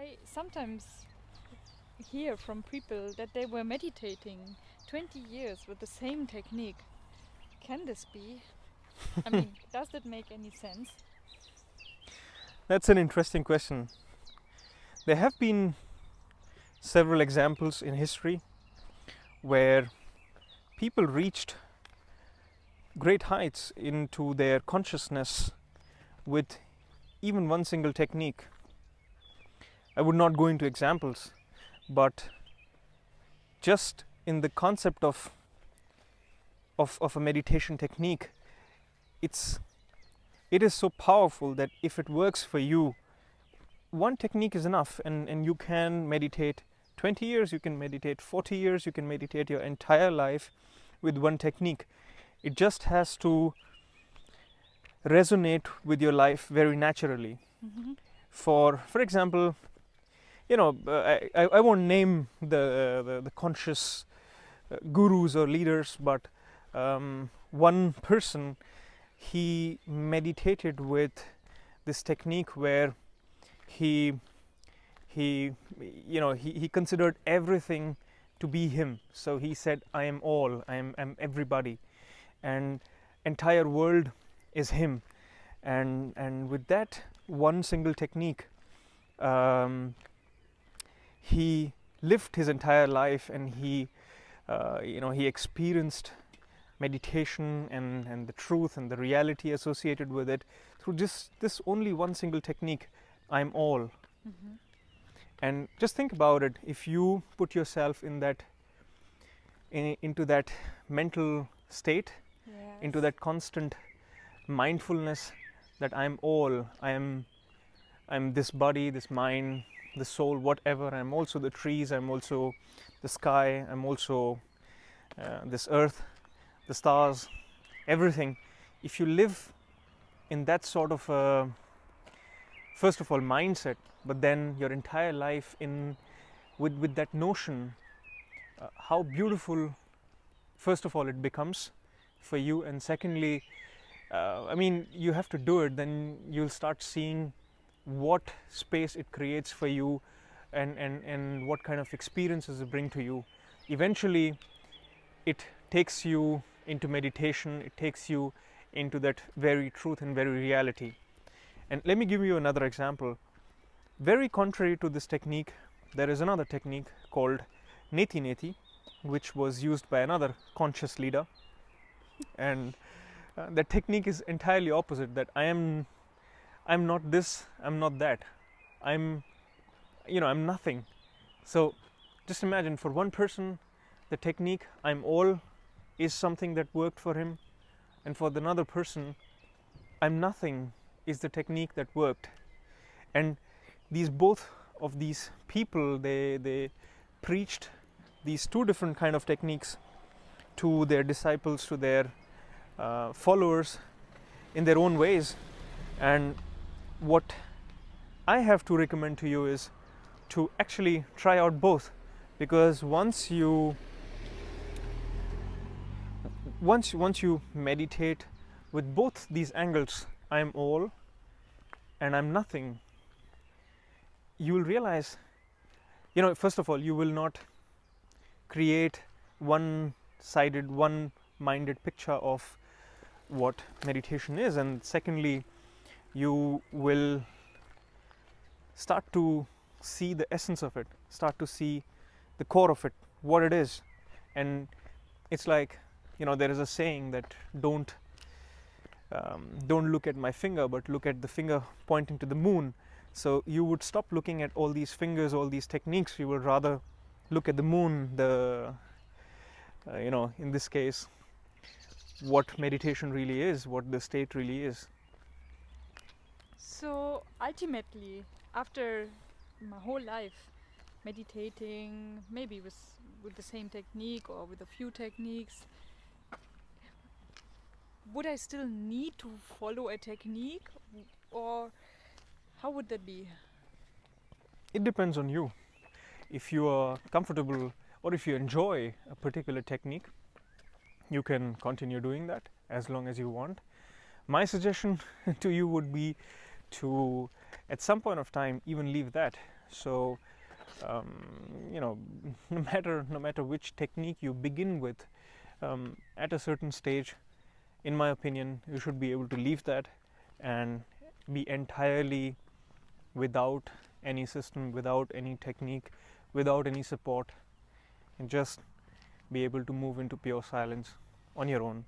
I sometimes hear from people that they were meditating 20 years with the same technique. Can this be? I mean, does that make any sense? That's an interesting question. There have been several examples in history where people reached great heights into their consciousness with even one single technique. I would not go into examples, but just in the concept of a meditation technique, it is so powerful that if it works for you, one technique is enough, and you can meditate 20 years, you can meditate 40 years, you can meditate your entire life with one technique. It just has to resonate with your life very naturally. Mm-hmm. For example, I won't name the conscious gurus or leaders, but one person, he meditated with this technique where he considered everything to be him. So he said, I am all, I'm everybody, and entire world is him. And with that one single technique, he lived his entire life, and he experienced meditation and the truth and the reality associated with it through just this only one single technique, I'm all. Mm-hmm. And just think about it, if you put yourself into that mental state, Yes. into that constant mindfulness that I'm all, I'm this body, this mind, the soul, whatever. I'm also the trees, I'm also the sky, I'm also this earth, the stars, everything. If you live in that sort of first of all mindset, but then your entire life with that notion, how beautiful first of all it becomes for you, and secondly, you have to do it, then you'll start seeing what space it creates for you, and what kind of experiences it brings to you. Eventually it takes you into meditation, it takes you into that very truth and very reality. And let me give you another example. Very contrary to this technique, there is another technique called neti neti, which was used by another conscious leader. And that technique is entirely opposite, that I'm not this, I'm not that, I'm nothing. So just imagine, for one person the technique I'm all is something that worked for him, and for another person I'm nothing is the technique that worked. And both of these people, they preached these two different kind of techniques to their disciples, to their followers in their own ways. And what I have to recommend to you is to actually try out both, because once you meditate with both these angles, I'm all and I'm nothing, you will realize, first of all, you will not create one-sided, one-minded picture of what meditation is, and secondly, you will start to see the essence of it, start to see the core of it, what it is. And it's like, there is a saying that don't look at my finger, but look at the finger pointing to the moon. So you would stop looking at all these fingers, all these techniques. You would rather look at the moon, in this case, what meditation really is, what the state really is. So ultimately, after my whole life meditating, maybe with the same technique or with a few techniques, would I still need to follow a technique, or how would that be? It depends on you. If you are comfortable, or if you enjoy a particular technique, you can continue doing that as long as you want. My suggestion to you would be to, at some point of time, even leave that, So no matter which technique you begin with, at a certain stage, in my opinion, you should be able to leave that and be entirely without any system, without any technique, without any support, and just be able to move into pure silence on your own.